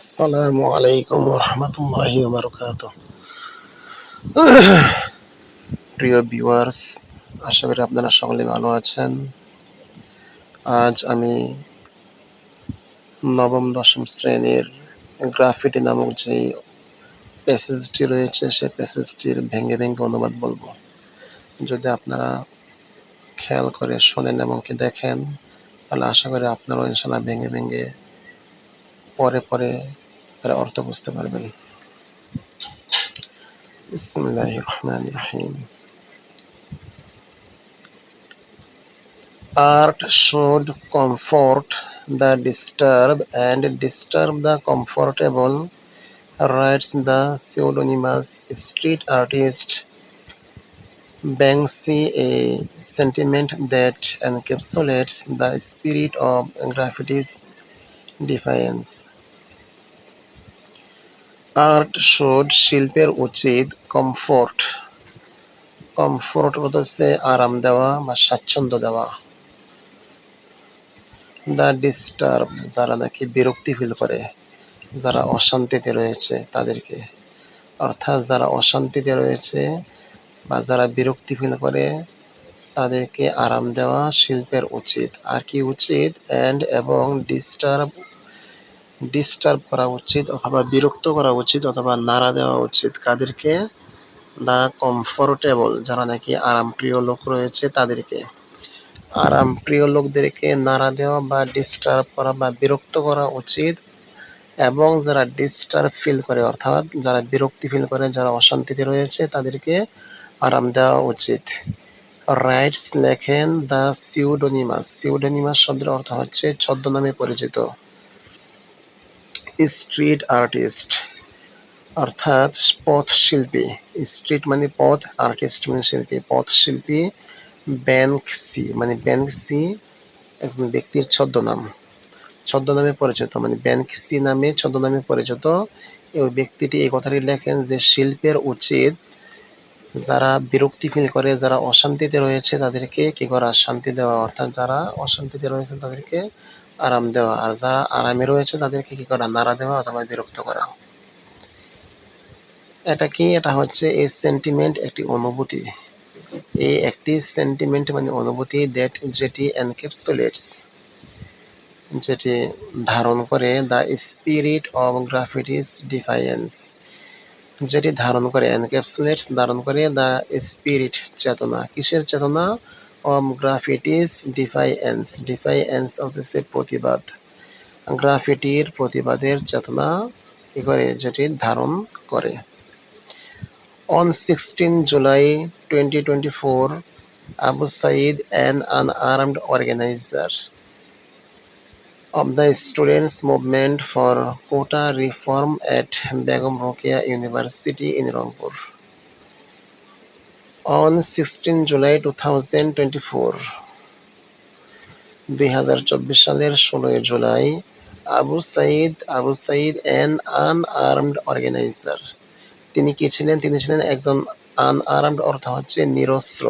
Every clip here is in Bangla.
আসসালামু আলাইকুম রহমতুল্লাহি ওয়া বারাকাতুহু। প্রিয় ভিউয়ার্স, আশা করি আপনারা সকলে ভালো আছেন। আজ আমি নবম দশম শ্রেণীর গ্রাফিটি নামক যে প্যাসেজটি রয়েছে সে প্যাসেজটির ভেঙে অনুবাদ বলবো। যদি আপনারা খেয়াল করে শোনেন এবং কি দেখেন, তাহলে আশা করি আপনারাও ইনশাআল্লাহ ভেঙে পরে এর অর্থ বুঝতে পারবেন। বিসমিল্লাহির রহমানির রহিম। Art should comfort the disturbed and disturb the comfortable, writes the pseudonymous street artist Banksy, a sentiment that encapsulates the spirit of graffiti's defiance. Art should শিল্পের উচিত কমফোর্ট হচ্ছে আরাম দেওয়া বা স্বাচ্ছন্দ্য দেওয়া। দ্য ডিস্টার্ব যারা নাকি বিরক্তি ফিল করে, যারা অশান্তিতে রয়েছে তাদেরকে, অর্থাৎ যারা অশান্তিতে রয়েছে বা যারা বিরক্তি ফিল করে তাদেরকে আরাম দেওয়া শিল্পের উচিত। আর কি উচিত? এবং ডিস্টার্ব করা উচিত অথবা বিরক্ত করা উচিত অথবা নাড়া দেওয়া উচিত কাদেরকে? দ্য কমফোর্টেবল, যারা নাকি আরামপ্রিয় লোক রয়েছে তাদেরকে। আরামপ্রিয় লোকদেরকে নাড়া দেওয়া বা ডিস্টার্ব করা বা বিরক্ত করা উচিত, এবং যারা ডিস্টার্ব ফিল করে অর্থাৎ যারা বিরক্তি ফিল করে, যারা অশান্তিতে রয়েছে তাদেরকে আরাম দেওয়া উচিত। রাইটস লেখেন দ্য সিউডোনিমাস শব্দের অর্থ হচ্ছে ছদ্মনামে পরিচিত। স্ট্রিট আর্টিস্ট অর্থাৎ পথ শিল্পী। স্ট্রিট মানে পথ, আর্টিস্ট মানে শিল্পী, পথ শিল্পী। ব্যানক্সি একজন ব্যক্তির ছদ্মনামে পরিচিত, মানে ব্যানক্সি নামে ছদ্মনামে পরিচিত। এই ব্যক্তিটি এই কথাটি লেখেন যে শিল্পের উচিত যারা বিরক্তি ফিল করে, যারা অশান্তিতে রয়েছে তাদেরকে কি করা? শান্তি দেওয়া, অর্থাৎ যারা অশান্তিতে রয়েছে তাদেরকে আরাম দেওয়া, আর যারা আরামে রয়েছে তাদেরকে কি করা? নাড়া দেওয়া অথবা বিরক্ত করা। এটা কি? এটা হচ্ছে এই সেন্টিমেন্ট, একটি অনুভূতি। এই একটি সেন্টিমেন্ট মানে অনুভূতি যেটি এনক্যাপসুলেটস, যেটি ধারণ করে দ্য স্পিরিট অফ গ্রাফিটিস ডিফাইন্স, যেটি ধারণ করে এনক্যাপসুলেটস ধারণ করে দ্য স্পিরিট চেতনা। কিসের চেতনা? অফ গ্রাফিটিস ডিফাইন্স হচ্ছে প্রতিবাদ। গ্রাফিটির প্রতিবাদের চেতনা কি করে? যেটি ধারণ করে। On 16 July 2024, Abu Said, an unarmed organizer of the students' movement for quota reform at Begum Rokeya University in Rangpur. On 16 July 2024, 2024 সালের 16 July, Abu Saeed an unarmed organizer, তিনি কি ছিলেন? তিনি ছিলেন একজন আনআর্মড অর্থ হচ্ছে নিরস্ত্র,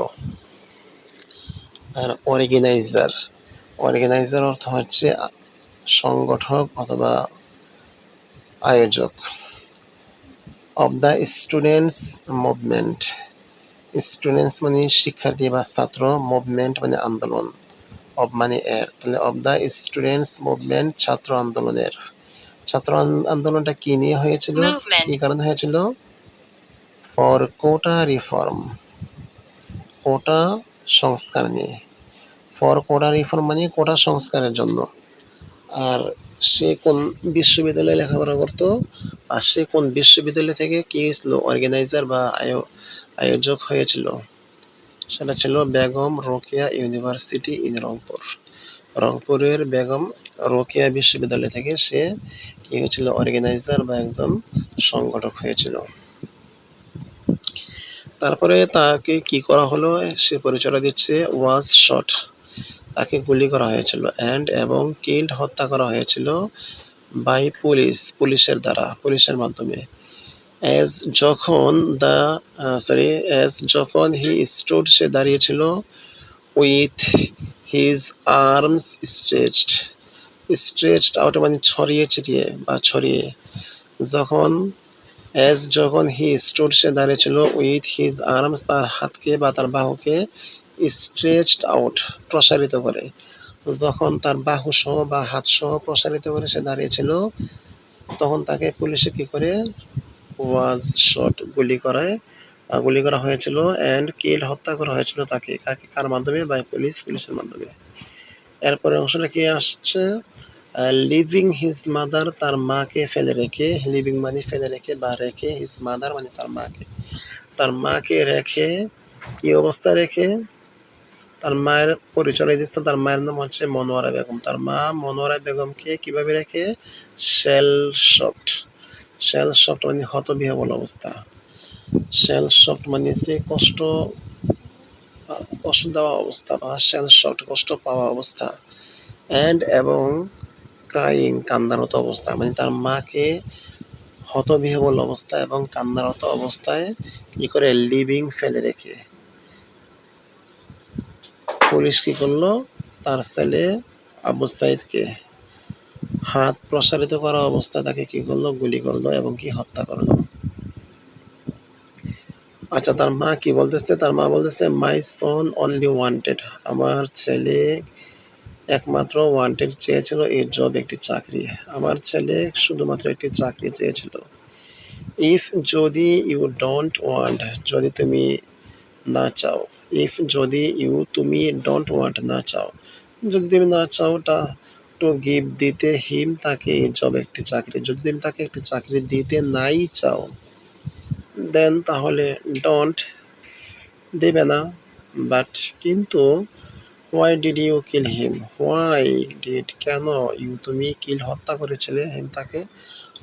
আর অর্গানাইজার অর্থ হচ্ছে সংগঠক অথবা আয়োজক। Of the students movement, students মানে শিক্ষার্থী বা ছাত্র, মুভমেন্ট মানে আন্দোলন, অব মানে এর, তাহলে অব দ্য স্টুডেন্টস মুভমেন্ট ছাত্র আন্দোলনের। ছাত্র আন্দোলনটা কি নিয়ে হয়েছিল? কি কারণে হয়েছিল? ফর কোটা রিফর্ম, কোটা সংস্কার নিয়ে। ফর কোটা রিফর্ম মানে কোটা সংস্কারের জন্য। আর সে কোন বিশ্ববিদ্যালয়ে লেখাপড়া করতো? আর সে কোন বিশ্ববিদ্যালয় থেকে কি হয়েছিল? অর্গানাইজার বা আয়োজক হয়েছিল? সেটা ছিল বেগম রোকেয়া ইউনিভার্সিটি ইন রংপুর। রংপুরের বেগম রোকেয়া বিশ্ববিদ্যালয় থেকে সে কি হয়েছিল? অর্গানাইজার বা একজন সংগঠক হয়েছিল। তারপরে তাকে কি করা হলো? সে পরিচয় দিচ্ছে ওয়াজ শট, তাকে গুলি করা হয়েছিল, এবং কিল্ড হত্যা করা হয়েছিল বাই পুলিশের দ্বারা, পুলিশের মাধ্যমে। অ্যাজ যখন হি স্টুড, সে দাঁড়িয়েছিল, with his arms stretched out মানে ছড়িয়ে ছিটিয়ে বা ছড়িয়ে। যখন যখন হি স্টুড সে দাঁড়িয়েছিল উইথ হিজ আর্মস তার হাতকে বা তার বাহুকে স্ট্রেচড আউট প্রসারিত করে। যখন তার বাহু সহ বা হাত সহ প্রসারিত করে সে দাঁড়িয়েছিল, তখন তাকে পুলিশে কি করে ওয়াজ শট গুলি করা হয়েছিল অ্যান্ড কিল হত্যা করা হয়েছিল তাকে। কার মাধ্যমে? বাই পুলিশের মাধ্যমে। এরপরে অংশটা কি আসছে? লিভিং হিজ মাদার তার মাকে ফেলে রেখে, লিভিং মানে ফেলে রেখে বা রেখে, হিজ মাদার মানে তার মাকে রেখে কি অবস্থায় রেখে? তার মায়ের পরিচয় দিচ্ছে, তার মায়ের নাম হচ্ছে মনোয়ারা বেগম। তার মা মনোয়ারা বেগমকে কিভাবে রেখে? Shell shocked. শেল শকড মানে হতবিহ্বল অবস্থা। শেল শকড মানে হচ্ছে কষ্ট দেওয়া অবস্থা বা শেল শকড কষ্ট পাওয়া অবস্থা। এবং ক্রাইং কান্নারত অবস্থা মানে তার মাকে হতবিহ্বল অবস্থা এবং কান্নারত অবস্থায় কি করে? লিভিং ফেলে রেখে পুলিশ কি করলো? তার ছেলে আবু সাইদকে হাত প্রসারিত করা অবস্থায় তাকে কি করলো? গুলি করলো এবং কি হত্যা করলো। আচ্ছা, তার মা কি বলতেছে? তার মা বলতেছে মাই সন অনলি ওয়ান্টেড, আমার ছেলে একমাত্র ওয়ান্টেড চেয়েছিল এ জব একটি চাকরি। আমার ছেলে শুধুমাত্র একটি চাকরি চেয়েছিল। ইফ যদি ইউ ডোন্ট ওয়ান্ট, যদি তুমি না চাও। ইফ যদি তুমি ডোন্ট ওয়ান্ট না চাও, যদি তুমি না চাও টু গিভ দিতে হিম তাকে এই জব একটি চাকরি, যদি তুমি তাকে একটি চাকরি দিতে নাই চাও, দেন তাহলে ডোন্ট দেবে না। বাট কিন্তু why did you kill him, why did কেন ইউ তুমি কিল হত্যা করেছিলে হিম তাকে।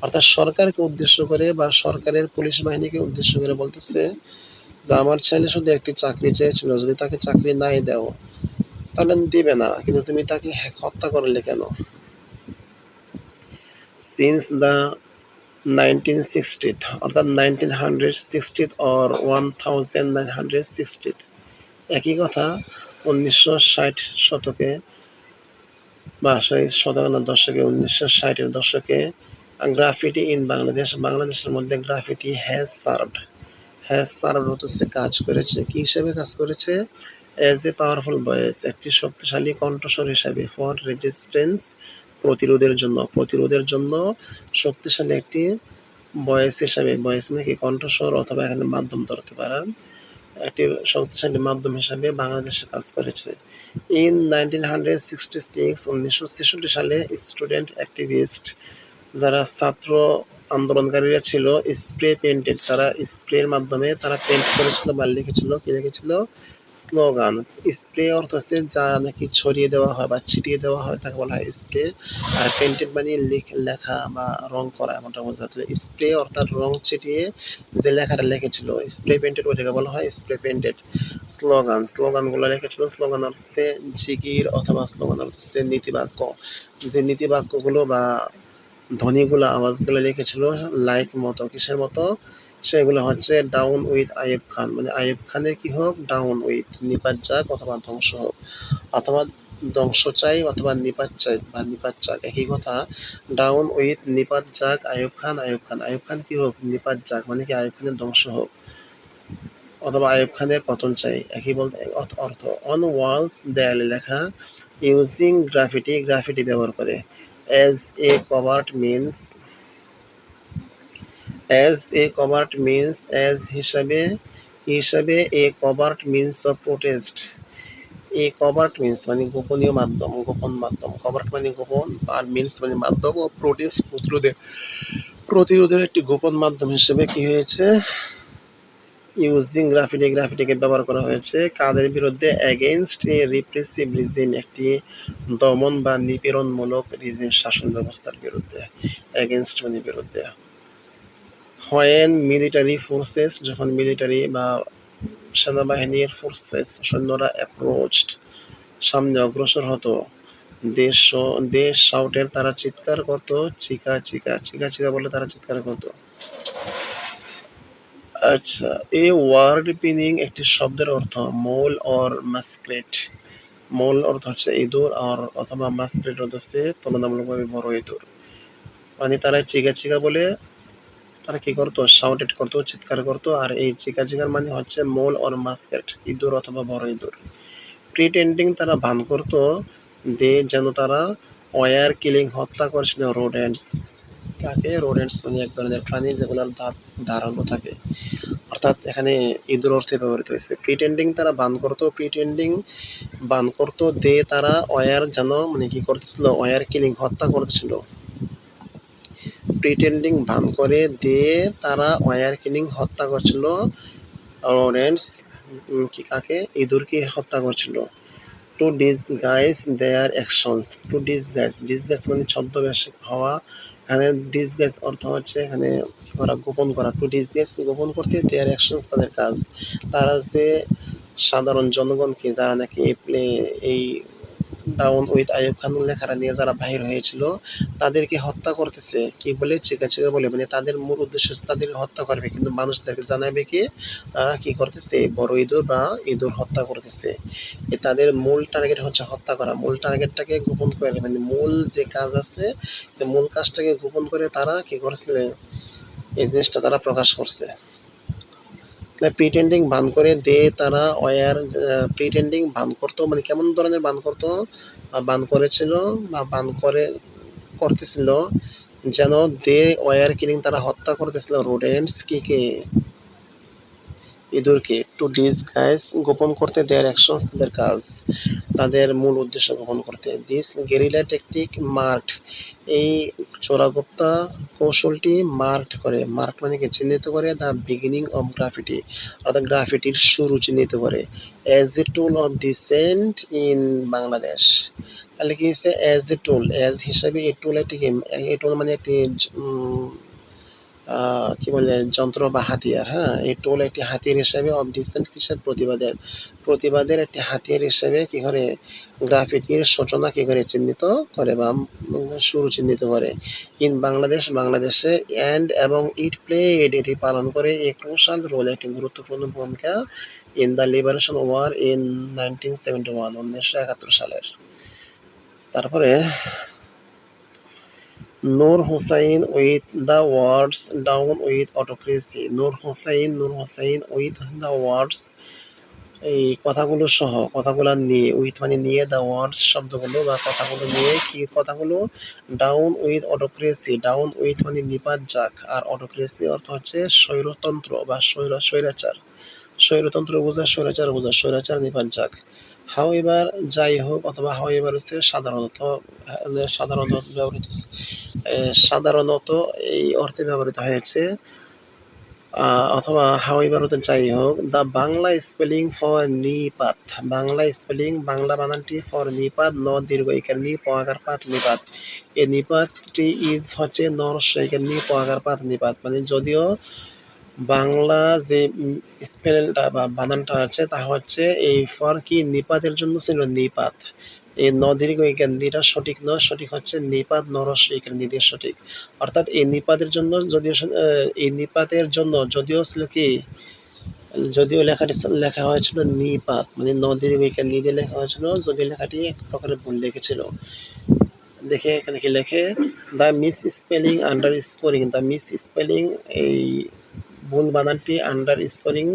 অর্থাৎ সরকারকে উদ্দেশ্য করে বা সরকারের পুলিশ বাহিনীকে উদ্দেশ্য করে বলতেছে যে আমার ছেলে শুধু একটি চাকরি চেয়েছিল, যদি তাকে চাকরি নাই দাও তাহলে দিবে না, কিন্তু তুমি তাকে হত্যা করলে কেন? সিন্স দ্য 1960th অর্থাৎ 1960th অর 1960th, একই কথা 1960 শতকে বা সেই শতকের দশকে 1960-এর দশকে গ্রাফিটি ইন বাংলাদেশের মধ্যে গ্রাফিটি হ্যাজ সার্ভড হচ্ছে কাজ করেছে। কি হিসেবে কাজ করেছে? অ্যাজ এ পাওয়ারফুল ভয়েস একটি শক্তিশালী কণ্ঠস্বর হিসাবে, ফর রেজিস্ট্যান্স প্রতিরোধের জন্য শক্তিশালী একটি ভয়েস হিসাবে, ভয়েস মানে কি কণ্ঠস্বর অথবা এখানে মাধ্যম ধরতে পারেন, একটি শক্তিশালী মাধ্যম হিসাবে বাংলাদেশে কাজ করেছে। ইন 1966 সালে স্টুডেন্ট অ্যাক্টিভিস্ট যারা ছাত্র আন্দোলনকারীরা ছিল তারা স্প্রের মাধ্যমে তারা পেন্ট করেছিল বা লিখেছিল, কি লিখেছিল? স্লোগান। স্প্রে অর্থ হচ্ছে যা নাকি ছড়িয়ে দেওয়া হয় বা ছিটিয়ে দেওয়া হয় তাকে বলা হয় স্প্রে। আর পেন্টেড মানে লেখা বা রং করা এমনটা বোঝাতে। স্প্রে অর্থাৎ রং ছিটিয়ে যে লেখাটা লিখেছিল স্প্রে পেন্টেড, ওইটাকে বলা হয় স্প্রে পেন্টেড। স্লোগানগুলো লিখেছিল, স্লোগান হচ্ছে জিকির অথবা স্লোগান হচ্ছে নীতিবাক্য। যে নীতিবাক্যগুলো বা ধ্বনিগুলো আওয়াজগুলো লিখেছিল লাইক মতো, কিসের মতো? সেগুলো হচ্ছে ডাউন উইথ আইয়ুব খান, মানে আইয়ুব খানের কি হোক? ডাউন উইথ, নিপাত যাক অথবা ধ্বংস হোক, অথবা ধ্বংস চাই অথবা নিপাত চাই বা নিপাত যাক একই কথা। ডাউন উইথ নিপাত যাক আইয়ুব খান কি হোক? নিপাত যাক মানে কি আইয়ুব খানের ধ্বংস হোক অথবা আইয়ুব খানের পতন চাই, একই বলতে অর্থ। অন ওয়ালস দেয়ালে লেখা, ইউজিং গ্রাফিটি ব্যবহার করে। As a covert means as হিসাবে a covert means of protest. A covert means মানে গোপন মাধ্যম, কভার্ট মানে গোপন আর মিন্স মানে মাধ্যম, ও প্রোটেস্ট প্রতিরোধের একটি গোপন মাধ্যম হিসেবে কি হয়েছে? ইউজিং গ্রাফিটিকে ব্যবহার করা হয়েছে কাদের বিরুদ্ধে? এগেইনস্ট এ রিপ্রেসিভ রিজিম একটি দমন বা নিপীড়নমূলক শাসন ব্যবস্থার বিরুদ্ধে। এগেইনস্ট মানে বিরুদ্ধে। হোয়েন মিলিটারি ফোর্সেস যখন মিলিটারি বা সেনাবাহিনীর সৈন্যরা অ্যাপ্রোচড সামনে অগ্রসর হতো, দেশ শাউটের তারা চিৎকার করতো, চিকা বলে তারা চিৎকার করতো। আচ্ছা, এ ওয়ার্ড মিনিং একটি শব্দের অর্থ মোল অর মাস্কুরেট, মোল অর্থ হচ্ছে ইঁদুর আর অথবা মাস্করেট অর্থ হচ্ছে তুলনামূলকভাবে বড় ইঁদুর। মানে তারা চিকা চিকা বলে তারা কি করতো, শাউটেড করতো, চিৎকার করতো। আর এই চিকা চিকার মানে হচ্ছে মোল অর মাস্কেট, ইঁদুর অথবা বড় ইঁদুর। প্রিটেন্ডিং তারা ভান করতো যেন তারা ওয়ার কিলিং হত্যা করছিল রোডেন্টস। কাকে? রোডেন্টস মানে এক ধরনের প্রাণী যেগুলোর দাঁত ধারালো থাকে। অর্থাৎ এখানে ইঁদুর অর্থে ব্যবহৃত হয়েছে। প্রিটেন্ডিং তারা বান করতো তারা ওয়ার যেন মানে কি করতেছিল, ওয়ার কিলিং হত্যা করতেছিল। প্রিটেন্ডিং ভান করে তারা ওয়ার কিলিং হত্যা করছিল রোডেন্টস। কি কাকে? ইঁদুরকে হত্যা করছিল। To disguise their actions. To disguise মানে ছদ্মবেশ হওয়া। এখানে ডিসগাইজ অর্থ হচ্ছে এখানে কি করা, গোপন করা। টু ডিসগাইজ গোপন করতে, দেয়ার অ্যাকশনস তাদের কাজ। তারা যে সাধারণ জনগণকে যারা নাকি এই ডাউন উইথ আইয়ুব খানের লেখাটা নিয়ে যারা বাহির হয়েছিল তাদেরকে হত্যা করতেছে কি বলে, চিকা চিকা বলে। মানে তাদের মূল উদ্দেশ্য হচ্ছে তাদেরকে হত্যা করবে, কিন্তু মানুষদেরকে জানাবে কি তারা কি করতেছে, বড় ইঁদুর বা ইঁদুর হত্যা করতেছে। তাদের মূল টার্গেট হচ্ছে হত্যা করা। মূল টার্গেটটাকে গোপন করে, মানে মূল যে কাজ আছে মূল কাজটাকে গোপন করে তারা কি করছে, এই জিনিসটা তারা প্রকাশ করছে। প্রিটেন্ডিং ভান করে তারা ওয়ার। প্রিটেন্ডিং ভান করতো মানে কেমন ধরনের ভান করতো, বান করেছিল বা বান করে করতেছিল যেন ওয়ার কিলিং তারা হত্যা করতেছিল রোডেন্টস কে, ইঁদুরকে। টু ডিসগাইজ গোপন করতে, দেয়ার অ্যাকশনস তাদের কাজ, তাদের মূল উদ্দেশ্য গোপন করতে। দিস গেরিলা টেকটিক মার্কড, এই চোরাগোপ্তা কৌশলটি মার্ক মানে কি চিহ্নিত করে, দ্য বিগিনিং অফ গ্রাফিটি, অর্থাৎ গ্রাফিটির শুরু চিহ্নিত করে। As a tool of dissent in Bangladesh. তাহলে কি হচ্ছে, অ্যাজ এ টুল, অ্যাজ হিসাবে এই টুল এটিকে, এই টুল মানে একটি কি বলে যন্ত্র বা হাতিয়ার। হ্যাঁ, এই টোল একটি হাতিয়ার হিসেবে অফ ডিসেন্ট কিসের, প্রতিবাদের একটি হাতিয়ার হিসেবে কি করে গ্রাফিতির সূচনা কি করে চিহ্নিত করে বা শুরু চিহ্নিত করে। ইন বাংলাদেশে অ্যান্ড এবং এটি পালন করে এ ক্রুশাল রোল, একটি গুরুত্বপূর্ণ ভূমিকা in the liberation war in 1971 সালের। তারপরে Noor Hussain with the words down with autocracy. Noor Hussain with the words, এই কথাগুলো নিয়ে, উইথ মানে নিয়ে, দ্য ওয়ার্ডস শব্দগুলো বা কথাগুলো নিয়ে, কি কথাগুলো, down with autocracy. Down with মানে নিপাত যাক, আর অটোক্রেসি অর্থ হচ্ছে স্বৈরতন্ত্র বা স্বৈরাচার। স্বৈরতন্ত্র বোঝায়, স্বৈরাচার নিপাত যাক। হাউএভার যাই হোক, অথবা হাউএভার হচ্ছে সাধারণত এই অর্থে ব্যবহৃত হয়েছে। অথবা হাউএভার হতে যাই হোক, দ্য বাংলা স্পেলিং ফর নিপাত, বাংলা বানানটি ফর নিপাত, দীর্ঘ ইকার নি প আকার পাত নিপাত। এই নিপাতটি ইজ হচ্ছে নরস্বইকার নি প আকার পাত নিপাত। মানে যদিও বাংলা যে স্পেলটা বা বানানটা আছে তা হচ্ছে এই ফর কি নিপাতের জন্য ছিল নিপাত। এই দীর্ঘ ইকার নিটা সঠিক নয়, সঠিক হচ্ছে নিপাত নরস্ব ইকার নি দিয়ে সঠিক। অর্থাৎ এই নিপাতের জন্য যদিও ছিল কি, যদিও লেখাটি লেখা হয়েছিল নিপাত, মানে নদীর ইকার নি দিয়ে লেখা হয়েছিল, যদিও লেখাটি এক প্রকারের ভুল লিখেছিল। দেখে এখানে কি লেখে, the miss spelling under scoring. The miss spelling, এই ভুল বানানটি আন্ডার স্কোরিং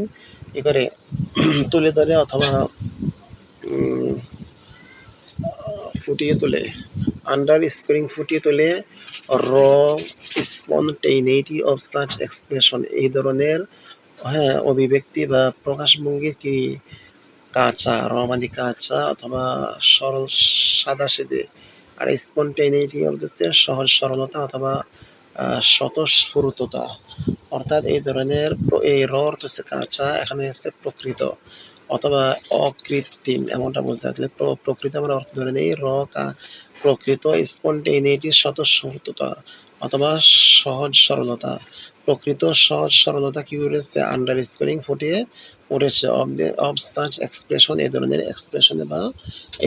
কি করে তুলে ধরে অথবা ফুটিয়ে তোলে। আন্ডার স্কোরিং ফুটিয়ে তোলে র স্পন্টেনিটি অফ সাচ এক্সপ্রেশন, এই ধরনের অভিব্যক্তি বা প্রকাশভঙ্গি কি কাঁচা, র মানে কাঁচা অথবা সরল সাদাসিধে। আর স্পন্টেনিটি হচ্ছে সহজ সরলতা অথবা স্বতঃস্ফূর্ততা। অর্থাৎ এই ধরনের এই র অর্থ হচ্ছে কাঁচা, এখানে হচ্ছে প্রকৃত অথবা অকৃত্রিম, এমনটা বোঝায়। তাহলে প্রকৃত আমরা অর্থ ধরে নেই প্রকৃত, স্পন্টেনিটি স্বতঃস্ফূর্ততা অথবা সহজ সরলতা। প্রকৃত সহজ সরলতা কি করেছে, আন্ডার স্কোরিং ফুটিয়ে উঠেছে অফ সাচ এক্সপ্রেশন, এই ধরনের এক্সপ্রেশনে বা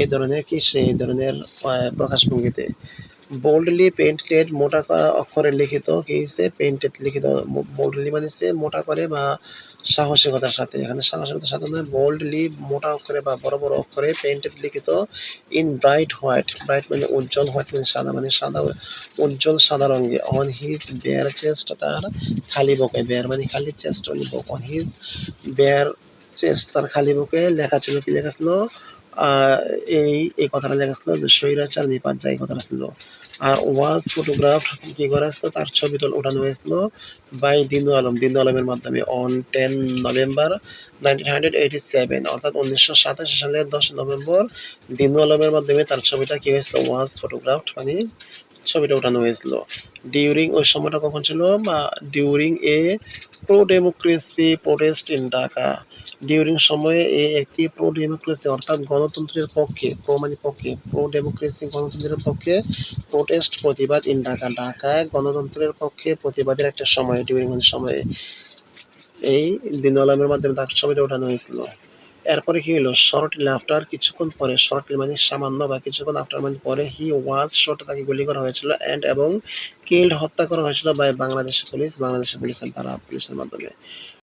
এই ধরনের কি সেই ধরনের প্রকাশভঙ্গিতে। বোল্ডলি পেইন্টেড মোটা অক্ষরে লিখিত কি হয়েছে পেইন্টেড লিখিত বোল্ডলি মানে হচ্ছে মোটা করে বা সাহসিকতার সাথে এখানে সাহসিকতার সাথে নয় বোল্ডলি মোটা অক্ষরে বা বড় বড় অক্ষরে পেইন্টেড লিখিত ইন ব্রাইট হোয়াইট ব্রাইট মানে উজ্জ্বল হোয়াইট মানে সাদা উজ্জ্বল সাদা রঙে অন হিজ বেয়ার চেস্ট তার খালি বুকে বেয়ার মানে খালি চেস্ট মানে বুক অন হিজ বেয়ার চেস্ট তার খালি বুকে লেখা ছিল কি লেখা ছিল আহ, এই কথাটা লেখা ছিল যে স্বৈরাচার নিপাত যায় এই কথাটা ছিল আর ওয়াজ ফটোগ্রাফ কি করা হয়েছিল তার ছবি ওঠানো হয়েছিল বাই দিনু আলমের মাধ্যমে অন 10 নভেম্বর 1987 অর্থাৎ 1987 সালের 10 নভেম্বর দিনু আলমের মাধ্যমে তার ছবিটা কি হয়েছিল ওয়াজ ফটোগ্রাফ মানে ছবিটা ওঠানো হয়েছিল ডিউরিং ওই সময়টা কখন ছিল বা during a pro democracy protest in Dhaka during সময়ে একটি প্রো ডেমোক্রেসি অর্থাৎ গণতন্ত্রের পক্ষে প্রো মানে পক্ষে প্রো ডেমোক্রেসি গণতন্ত্রের পক্ষে প্রোটেস্ট প্রতিবাদ ইন ঢাকা ঢাকায় গণতন্ত্রের পক্ষে প্রতিবাদের একটা সময় ডিউরিং মানে সময়ে এই দিনু আলমের মাধ্যমে তার ছবিটা ওঠানো হয়েছিল এরপরে কি হলো শর্টলি আফটার কিছুক্ষণ পরে শর্টলি মানে সামান্য বা কিছুক্ষণ আফটার মানে পরে হি ওয়াজ শট তাকে গুলি করা হয়েছিল এন্ড এবং কিল্ড হত্যা করা হয়েছিল বাই বাংলাদেশ পুলিশের দ্বারা পুলিশের মাধ্যমে